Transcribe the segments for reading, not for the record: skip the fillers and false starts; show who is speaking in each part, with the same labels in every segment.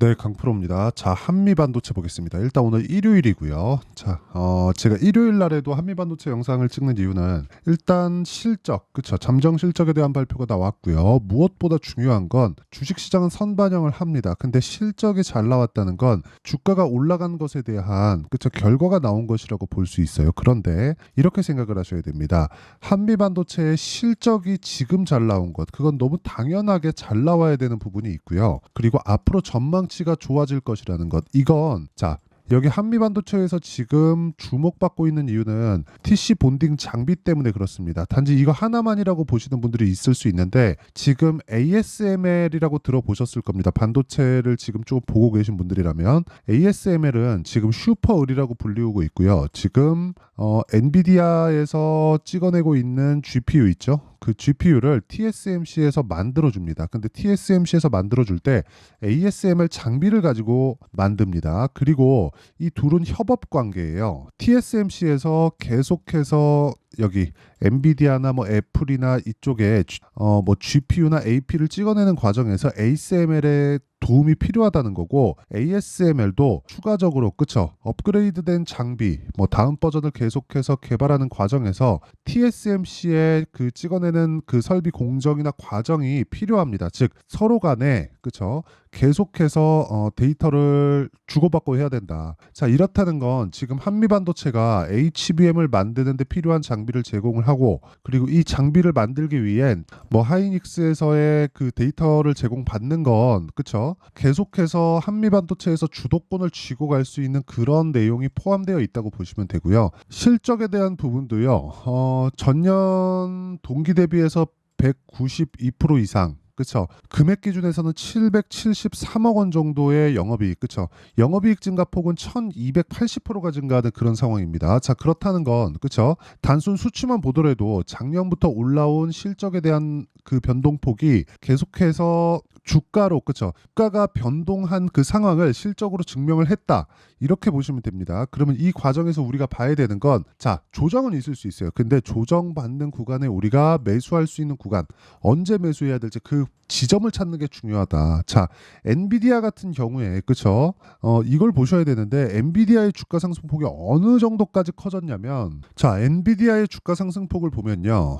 Speaker 1: 네, 강프로입니다. 자, 한미반도체 보겠습니다. 일단 오늘 일요일이고요. 자, 제가 일요일 날에도 한미반도체 영상을 찍는 이유는 일단 실적, 그쵸? 잠정 실적에 대한 발표가 나왔고요. 무엇보다 중요한 건 주식시장은 선반영을 합니다. 근데 실적이 잘 나왔다는 건 주가가 올라간 것에 대한, 그쵸? 결과가 나온 것이라고 볼 수 있어요. 그런데 이렇게 생각을 하셔야 됩니다. 한미반도체의 실적이 지금 잘 나온 것, 그건 너무 당연하게 잘 나와야 되는 부분이 있고요. 그리고 앞으로 전망치가 좋아질 것이라는 것, 이건 자, 여기 한미반도체에서 지금 주목받고 있는 이유는 TC 본딩 장비 때문에 그렇습니다. 단지 이거 하나만이라고 보시는 분들이 있을 수 있는데, 지금 ASML이라고 들어보셨을 겁니다. 반도체를 지금 쭉 보고 계신 분들이라면 ASML은 지금 슈퍼을이라고 불리우고 있고요. 지금 엔비디아에서 찍어내고 있는 GPU 있죠? 그 GPU를 TSMC에서 만들어줍니다. 근데 TSMC에서 만들어줄 때 ASML 장비를 가지고 만듭니다. 그리고 이 둘은 협업 관계예요. TSMC에서 계속해서 여기 엔비디아나 뭐 애플이나 이쪽에 뭐 GPU나 AP를 찍어내는 과정에서 ASML의 도움이 필요하다는 거고, ASML도 추가적으로 그쵸, 업그레이드된 장비 뭐 다음 버전을 계속해서 개발하는 과정에서 TSMC의 그 찍어내는 그 설비 공정이나 과정이 필요합니다. 즉 서로 간에 그쵸, 계속해서 데이터를 주고받고 해야 된다. 자, 이렇다는 건 지금 한미반도체가 HBM을 만드는 데 필요한 장비를 제공을 하고, 그리고 이 장비를 만들기 위hen 뭐 하이닉스에서의 그 데이터를 제공받는 건 그쵸, 계속해서 한미반도체에서 주도권을 쥐고 갈 수 있는 그런 내용이 포함되어 있다고 보시면 되고요. 실적에 대한 부분도요. 전년 동기 대비해서 192% 이상, 그쵸, 금액 기준에서는 773억 원 정도의 영업이익, 그쵸, 영업이익 증가폭은 1280%가 증가하는 그런 상황입니다. 자, 그렇다는 건 그쵸, 단순 수치만 보더라도 작년부터 올라온 실적에 대한 그 변동폭이 계속해서 주가로 그쵸, 주가가 변동한 그 상황을 실적으로 증명을 했다, 이렇게 보시면 됩니다. 그러면 이 과정에서 우리가 봐야 되는 건, 자, 조정은 있을 수 있어요. 근데 조정받는 구간에 우리가 매수할 수 있는 구간, 언제 매수해야 될지 그 지점을 찾는 게 중요하다. 자, 엔비디아 같은 경우에 그쵸, 이걸 보셔야 되는데, 엔비디아의 주가 상승폭이 어느 정도까지 커졌냐면, 자, 엔비디아의 주가 상승폭을 보면요,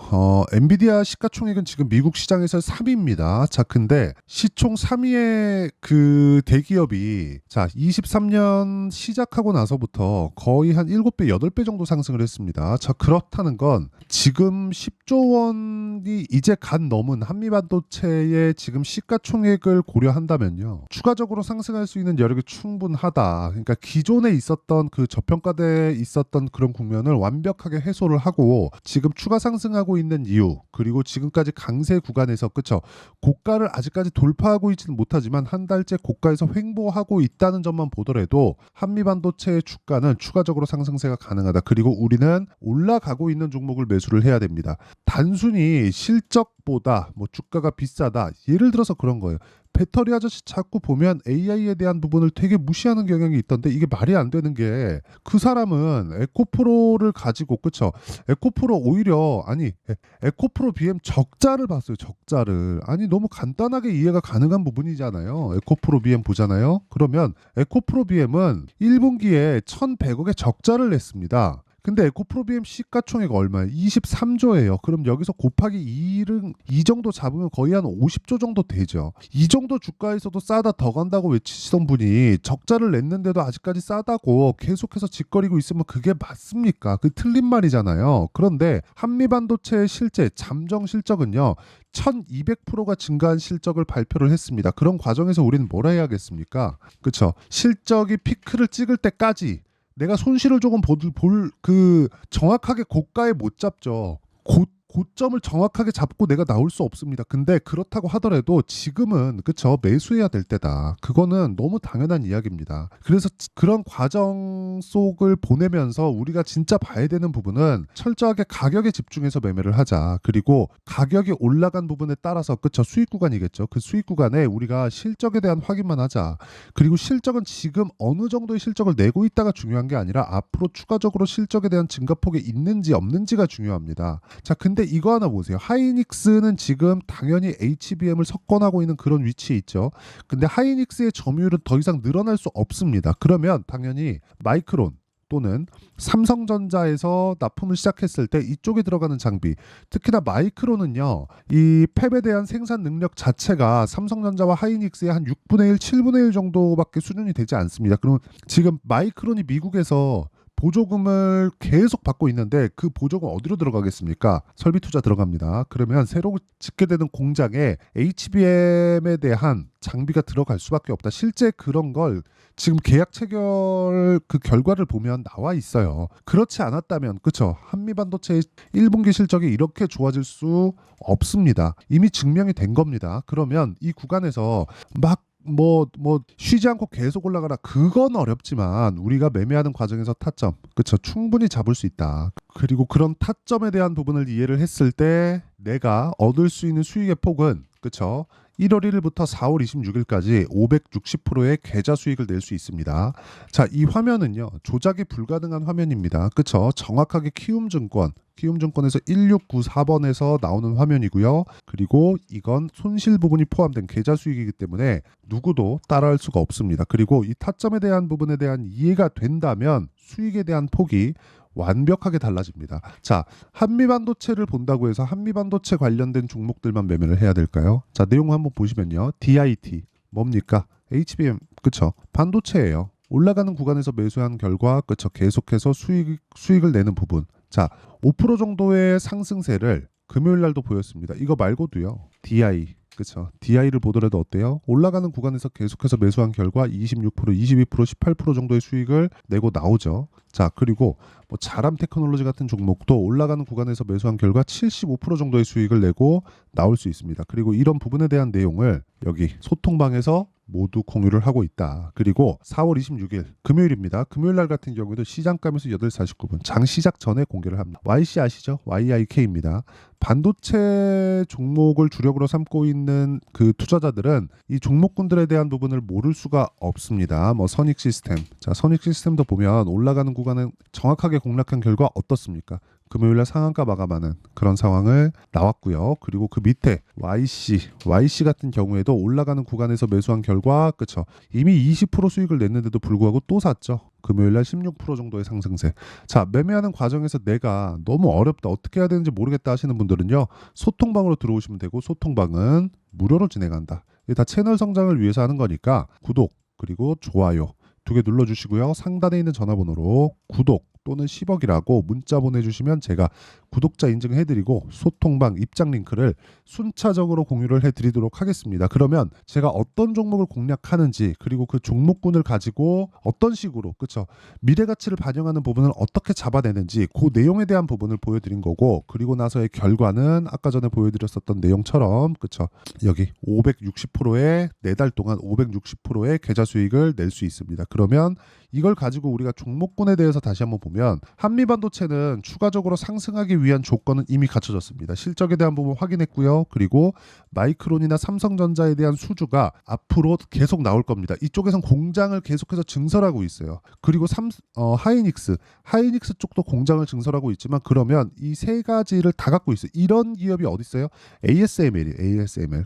Speaker 1: 엔비디아 시가총액은 지금 미국 시장에서 3위입니다. 자, 근데 시총 3위의 그 대기업이 자, 23년 시작하고 나서부터 거의 한 7배, 8배 정도 상승을 했습니다. 자, 그렇다는 건 지금 10조 원이 이제 갓 넘은 한미반도체의 지금 시가총액을 고려한다면요, 추가적으로 상승할 수 있는 여력이 충분하다. 그러니까 기존에 있었던 그 저평가돼 있었던 그런 국면을 완벽하게 해소를 하고 지금 추가 상승하고 있는 이유, 그리고 지금까지 강세 구간에서 그쵸, 고가를 아직까지 돌파하고 있지는 못하지만 한 달째 고가에서 횡보하고 있다는 점만 보더라도 한미반도체의 주가는 추가적으로 상승세가 가능하다. 그리고 우리는 올라가고 있는 종목을 매수를 해야 됩니다. 단순히 실적보다 뭐 주가가 비싸다, 예를 들어서 그런 거예요. 배터리 아저씨 자꾸 보면 AI에 대한 부분을 되게 무시하는 경향이 있던데, 이게 말이 안 되는 게, 그 사람은 에코프로를 가지고 그쵸, 에코프로 오히려 아니 에코프로 BM 적자를 봤어요. 적자를. 아니 너무 간단하게 이해가 가능한 부분이잖아요. 에코프로 BM 보잖아요. 그러면 에코프로 BM은 1분기에 1100억의 적자를 냈습니다. 근데 에코프로비엠 시가총액 얼마예요? 23조예요. 그럼 여기서 곱하기 2를 이 정도 잡으면 거의 한 50조 정도 되죠. 이 정도 주가에서도 싸다 더 간다고 외치시던 분이 적자를 냈는데도 아직까지 싸다고 계속해서 짓거리고 있으면 그게 맞습니까? 그 틀린 말이잖아요. 그런데 한미반도체의 실제 잠정 실적은요, 1200%가 증가한 실적을 발표를 했습니다. 그런 과정에서 우리는 뭘 해야겠습니까? 그쵸? 실적이 피크를 찍을 때까지 내가 손실을 조금 그 정확하게 고가에 못 잡죠. 고점을 정확하게 잡고 내가 나올 수 없습니다. 근데 그렇다고 하더라도 지금은 그쵸, 매수해야 될 때다. 그거는 너무 당연한 이야기입니다. 그래서 그런 과정 속을 보내면서 우리가 진짜 봐야 되는 부분은 철저하게 가격에 집중해서 매매를 하자. 그리고 가격이 올라간 부분에 따라서 그쵸, 수익 구간이겠죠. 그 수익 구간에 우리가 실적에 대한 확인만 하자. 그리고 실적은 지금 어느 정도의 실적을 내고 있다가 중요한 게 아니라 앞으로 추가적으로 실적에 대한 증가폭이 있는지 없는지가 중요합니다. 자, 근데 근데 이거 하나 보세요. 하이닉스는 지금 당연히 HBM을 석권하고 있는 그런 위치에 있죠. 근데 하이닉스의 점유율은 더 이상 늘어날 수 없습니다. 그러면 당연히 마이크론 또는 삼성전자에서 납품을 시작했을 때 이쪽에 들어가는 장비, 특히나 마이크론은요, 이 팹에 대한 생산 능력 자체가 삼성전자와 하이닉스의 한 6분의 1, 7분의 1 정도밖에 수준이 되지 않습니다. 그럼 지금 마이크론이 미국에서 보조금을 계속 받고 있는데 그 보조금 어디로 들어가겠습니까? 설비 투자 들어갑니다. 그러면 새로 짓게 되는 공장에 HBM에 대한 장비가 들어갈 수밖에 없다. 실제 그런 걸 지금 계약 체결 그 결과를 보면 나와 있어요. 그렇지 않았다면 그렇죠. 한미반도체의 1분기 실적이 이렇게 좋아질 수 없습니다. 이미 증명이 된 겁니다. 그러면 이 구간에서 막 쉬지 않고 계속 올라가라. 그건 어렵지만 우리가 매매하는 과정에서 타점, 그쵸, 충분히 잡을 수 있다. 그리고 그런 타점에 대한 부분을 이해를 했을 때 내가 얻을 수 있는 수익의 폭은, 그쵸, 1월 1일부터 4월 26일까지 560%의 계좌 수익을 낼 수 있습니다. 자, 이 화면은요, 조작이 불가능한 화면입니다. 그쵸? 정확하게 키움증권에서 1694번에서 나오는 화면이고요. 그리고 이건 손실 부분이 포함된 계좌 수익이기 때문에 누구도 따라할 수가 없습니다. 그리고 이 타점에 대한 부분에 대한 이해가 된다면 수익에 대한 폭이 완벽하게 달라집니다. 자, 한미반도체를 본다고 해서 한미반도체 관련된 종목들만 매매를 해야 될까요? 자, 내용 한번 보시면요. DIT 뭡니까? HBM, 그쵸? 반도체예요. 올라가는 구간에서 매수한 결과, 그쵸, 계속해서 수익을 내는 부분. 자, 5% 정도의 상승세를 금요일 날도 보였습니다. 이거 말고도요. DI, 그쵸, DI를 보더라도 어때요? 올라가는 구간에서 계속해서 매수한 결과 26%, 22%, 18% 정도의 수익을 내고 나오죠. 자, 그리고 자람 테크놀로지 같은 종목도 올라가는 구간에서 매수한 결과 75% 정도의 수익을 내고 나올 수 있습니다. 그리고 이런 부분에 대한 내용을 여기 소통방에서 모두 공유를 하고 있다. 그리고 4월 26일 금요일입니다. 금요일 날 같은 경우에도 시장감에서 8시 49분 장 시작 전에 공개를 합니다. YC 아시죠? YIK입니다. 반도체 종목을 주력으로 삼고 있는 그 투자자들은 이 종목군들에 대한 부분을 모를 수가 없습니다. 선익 시스템. 자, 선익 시스템도 보면 올라가는 구간은 정확하게 공략한 결과 어떻습니까? 금요일날 상한가 마감하는 그런 상황을 나왔고요. 그리고 그 밑에 YC 같은 경우에도 올라가는 구간에서 매수한 결과, 그쵸, 이미 20% 수익을 냈는데도 불구하고 또 샀죠. 금요일날 16% 정도의 상승세. 자, 매매하는 과정에서 내가 너무 어렵다, 어떻게 해야 되는지 모르겠다 하시는 분들은요, 소통방으로 들어오시면 되고, 소통방은 무료로 진행한다. 이게 다 채널 성장을 위해서 하는 거니까 구독 그리고 좋아요 2개 눌러주시고요. 상단에 있는 전화번호로 구독 또는 10억이라고 문자 보내주시면 제가 구독자 인증해드리고 소통방 입장 링크를 순차적으로 공유를 해드리도록 하겠습니다. 그러면 제가 어떤 종목을 공략하는지, 그리고 그 종목군을 가지고 어떤 식으로, 그쵸, 미래 가치를 반영하는 부분을 어떻게 잡아내는지 그 내용에 대한 부분을 보여드린 거고, 그리고 나서의 결과는 아까 전에 보여드렸었던 내용처럼, 그쵸, 여기 560%의 4달 동안 560%의 계좌 수익을 낼 수 있습니다. 그러면 이걸 가지고 우리가 종목군에 대해서 다시 한번 보면, 한미반도체는 추가적으로 상승하기 위한 조건은 이미 갖춰졌습니다. 실적에 대한 부분 확인했고요. 그리고 마이크론이나 삼성전자에 대한 수주가 앞으로 계속 나올 겁니다. 이쪽에선 공장을 계속해서 증설하고 있어요. 그리고 하이닉스 쪽도 공장을 증설하고 있지만, 그러면 이 세 가지를 다 갖고 있어요. 이런 기업이 어디 있어요? ASML,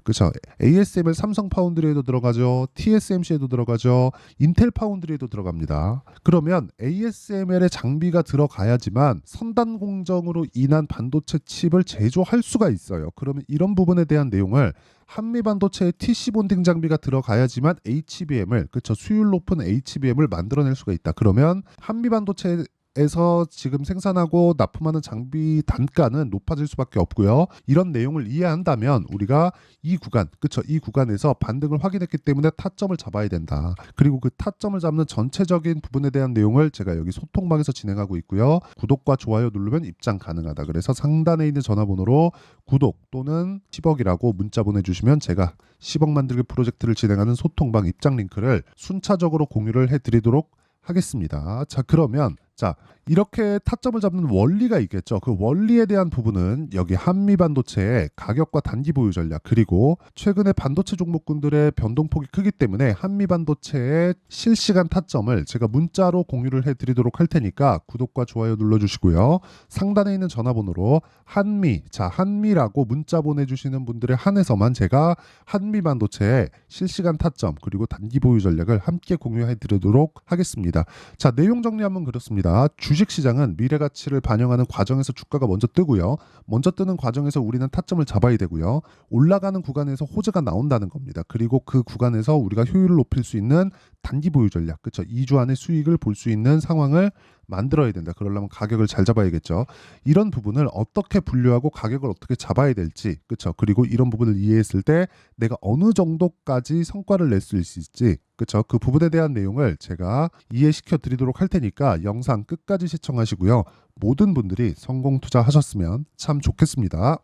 Speaker 1: 그렇죠? ASML 삼성 파운드리에도 들어가죠. TSMC에도 들어가죠. 인텔 파운드리에도 들어갑니다. 그러면 ASML의 장비가 들어가야지만 선단 공정으로 인한 반도체 칩을 제조할 수가 있어요. 그러면 이런 부분에 대한 내용을, 한미반도체의 TC 본딩 장비가 들어가야지만 HBM을, 그쵸, 수율 높은 HBM을 만들어낼 수가 있다. 그러면 한미반도체 에서 지금 생산하고 납품하는 장비 단가는 높아질 수밖에 없고요. 이런 내용을 이해한다면 우리가 이 구간, 그쵸, 이 구간에서 반등을 확인했기 때문에 타점을 잡아야 된다. 그리고 그 타점을 잡는 전체적인 부분에 대한 내용을 제가 여기 소통방에서 진행하고 있고요. 구독과 좋아요 누르면 입장 가능하다. 그래서 상단에 있는 전화번호로 구독 또는 10억이라고 문자 보내주시면 제가 10억 만들기 프로젝트를 진행하는 소통방 입장 링크를 순차적으로 공유를 해드리도록 하겠습니다. 자, 그러면 자, 이렇게 타점을 잡는 원리가 있겠죠. 그 원리에 대한 부분은 여기 한미반도체의 가격과 단기 보유 전략, 그리고 최근에 반도체 종목군들의 변동폭이 크기 때문에 한미반도체의 실시간 타점을 제가 문자로 공유를 해드리도록 할 테니까 구독과 좋아요 눌러주시고요. 상단에 있는 전화번호로 한미라고 문자 보내주시는 분들에 한해서만 제가 한미반도체의 실시간 타점 그리고 단기 보유 전략을 함께 공유해드리도록 하겠습니다. 자, 내용 정리하면 그렇습니다. 주식시장은 미래가치를 반영하는 과정에서 주가가 먼저 뜨고요. 먼저 뜨는 과정에서 우리는 타점을 잡아야 되고요. 올라가는 구간에서 호재가 나온다는 겁니다. 그리고 그 구간에서 우리가 효율을 높일 수 있는 단기 보유 전략, 그렇죠? 2주 안에 수익을 볼 수 있는 상황을 만들어야 된다. 그러려면 가격을 잘 잡아야겠죠. 이런 부분을 어떻게 분류하고 가격을 어떻게 잡아야 될지, 그렇죠? 그리고 이런 부분을 이해했을 때 내가 어느 정도까지 성과를 낼 수 있을지, 그렇죠? 그 부분에 대한 내용을 제가 이해시켜 드리도록 할 테니까 영상 끝까지 시청하시고요. 모든 분들이 성공 투자하셨으면 참 좋겠습니다.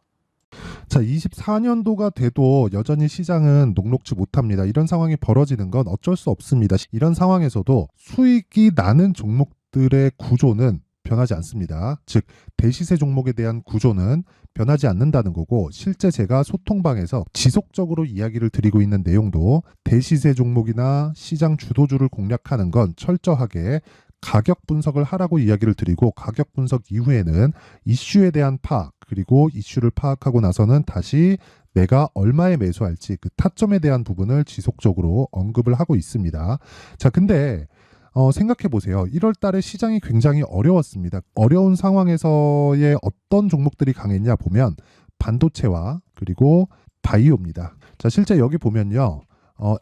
Speaker 1: 자, 24년도가 돼도 여전히 시장은 녹록지 못합니다. 이런 상황이 벌어지는 건 어쩔 수 없습니다. 이런 상황에서도 수익이 나는 종목들의 구조는 변하지 않습니다. 즉, 대시세 종목에 대한 구조는 변하지 않는다는 거고, 실제 제가 소통방에서 지속적으로 이야기를 드리고 있는 내용도 대시세 종목이나 시장 주도주를 공략하는 건 철저하게 가격 분석을 하라고 이야기를 드리고, 가격 분석 이후에는 이슈에 대한 파악, 그리고 이슈를 파악하고 나서는 다시 내가 얼마에 매수할지 그 타점에 대한 부분을 지속적으로 언급을 하고 있습니다. 자, 근데 생각해 보세요. 1월 달에 시장이 굉장히 어려웠습니다. 어려운 상황에서의 어떤 종목들이 강했냐 보면 반도체와 그리고 바이오입니다. 자, 실제 여기 보면요.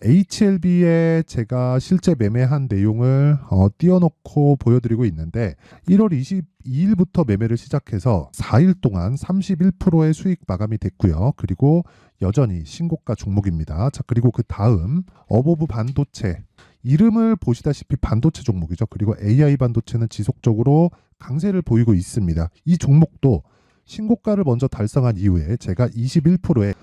Speaker 1: HLB에 제가 실제 매매한 내용을 띄워놓고 보여드리고 있는데 1월 22일부터 매매를 시작해서 4일 동안 31%의 수익 마감이 됐고요. 그리고 여전히 신고가 종목입니다. 자, 그리고 그 다음 어보브 반도체, 이름을 보시다시피 반도체 종목이죠. 그리고 AI 반도체는 지속적으로 강세를 보이고 있습니다. 이 종목도 신고가를 먼저 달성한 이후에 제가 21%의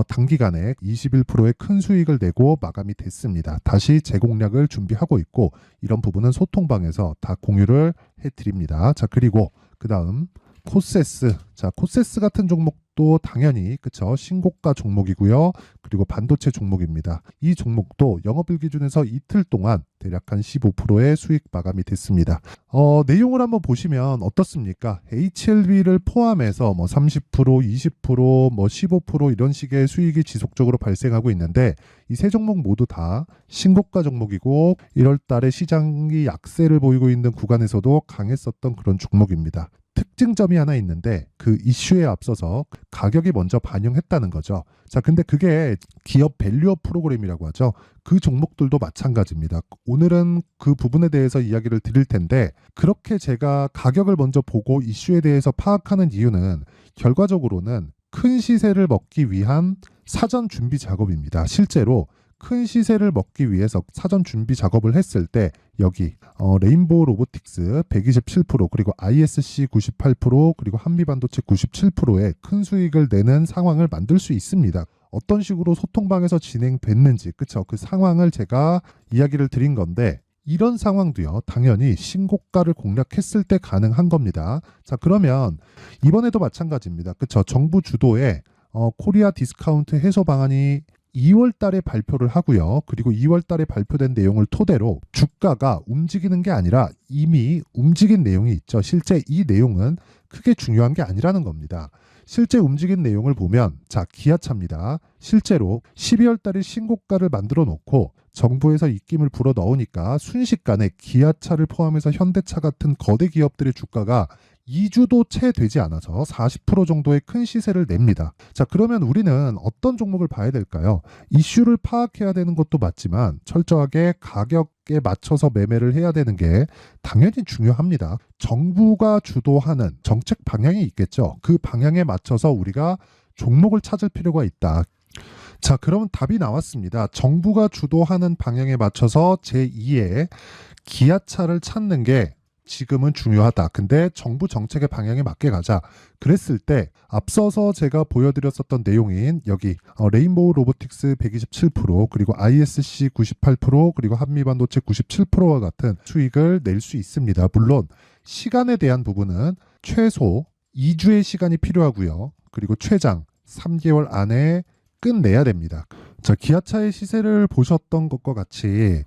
Speaker 1: 단기간에 21%의 큰 수익을 내고 마감이 됐습니다. 다시 재공략을 준비하고 있고, 이런 부분은 소통방에서 다 공유를 해드립니다. 자, 그리고 그 다음 코세스. 자, 코세스 같은 종목도 당연히 그쵸, 신고가 종목이고요. 그리고 반도체 종목입니다. 이 종목도 영업일 기준에서 이틀 동안 대략 한 15%의 수익 마감이 됐습니다. 내용을 한번 보시면 어떻습니까? HLB를 포함해서 뭐 30%, 20%, 뭐 15% 이런 식의 수익이 지속적으로 발생하고 있는데, 이 세 종목 모두 다 신고가 종목이고 1월 달에 시장이 약세를 보이고 있는 구간에서도 강했었던 그런 종목입니다. 특징점이 하나 있는데 그 이슈에 앞서서 가격이 먼저 반영했다는 거죠. 자, 근데 그게 기업 밸류업 프로그램이라고 하죠. 그 종목들도 마찬가지입니다. 오늘은 그 부분에 대해서 이야기를 드릴 텐데, 그렇게 제가 가격을 먼저 보고 이슈에 대해서 파악하는 이유는 결과적으로는 큰 시세를 먹기 위한 사전 준비 작업입니다. 실제로 큰 시세를 먹기 위해서 사전 준비 작업을 했을 때 여기 레인보우 로보틱스 127%, 그리고 ISC 98%, 그리고 한미반도체 97%의 큰 수익을 내는 상황을 만들 수 있습니다. 어떤 식으로 소통방에서 진행됐는지, 그쵸? 그 상황을 제가 이야기를 드린 건데, 이런 상황도요, 당연히 신고가를 공략했을 때 가능한 겁니다. 자, 그러면 이번에도 마찬가지입니다. 그쵸? 정부 주도의 코리아 디스카운트 해소 방안이 2월 달에 발표를 하고요. 그리고 2월 달에 발표된 내용을 토대로 주가가 움직이는 게 아니라 이미 움직인 내용이 있죠. 실제 이 내용은 크게 중요한 게 아니라는 겁니다. 실제 움직인 내용을 보면, 자, 기아차입니다. 실제로 12월 달에 신고가를 만들어 놓고 정부에서 입김을 불어 넣으니까 순식간에 기아차를 포함해서 현대차 같은 거대 기업들의 주가가 2주도 채 되지 않아서 40% 정도의 큰 시세를 냅니다. 자, 그러면 우리는 어떤 종목을 봐야 될까요? 이슈를 파악해야 되는 것도 맞지만 철저하게 가격에 맞춰서 매매를 해야 되는 게 당연히 중요합니다. 정부가 주도하는 정책 방향이 있겠죠. 그 방향에 맞춰서 우리가 종목을 찾을 필요가 있다. 자, 그러면 답이 나왔습니다. 정부가 주도하는 방향에 맞춰서 제2의 기아차를 찾는 게 지금은 중요하다. 근데 정부 정책의 방향에 맞게 가자. 그랬을 때 앞서서 제가 보여드렸었던 내용인 여기 레인보우 로보틱스 127%, 그리고 ISC 98%, 그리고 한미반도체 97%와 같은 수익을 낼 수 있습니다. 물론 시간에 대한 부분은 최소 2주의 시간이 필요하고요. 그리고 최장 3개월 안에 끝내야 됩니다. 자, 기아차의 시세를 보셨던 것과 같이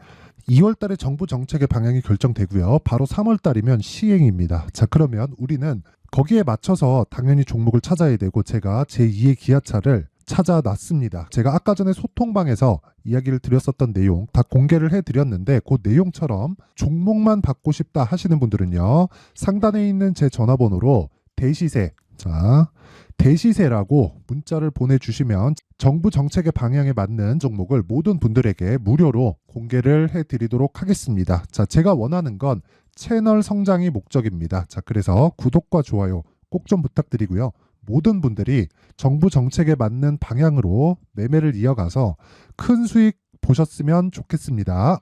Speaker 1: 2월 달에 정부 정책의 방향이 결정되고요. 바로 3월 달이면 시행입니다. 자, 그러면 우리는 거기에 맞춰서 당연히 종목을 찾아야 되고 제가 제2의 기아차를 찾아놨습니다. 제가 아까 전에 소통방에서 이야기를 드렸었던 내용 다 공개를 해드렸는데 그 내용처럼 종목만 받고 싶다 하시는 분들은요. 상단에 있는 제 전화번호로 대시세, 자, 대시세라고 문자를 보내주시면 정부 정책의 방향에 맞는 종목을 모든 분들에게 무료로 공개를 해드리도록 하겠습니다. 자, 제가 원하는 건 채널 성장이 목적입니다. 자, 그래서 구독과 좋아요 꼭 좀 부탁드리고요. 모든 분들이 정부 정책에 맞는 방향으로 매매를 이어가서 큰 수익 보셨으면 좋겠습니다.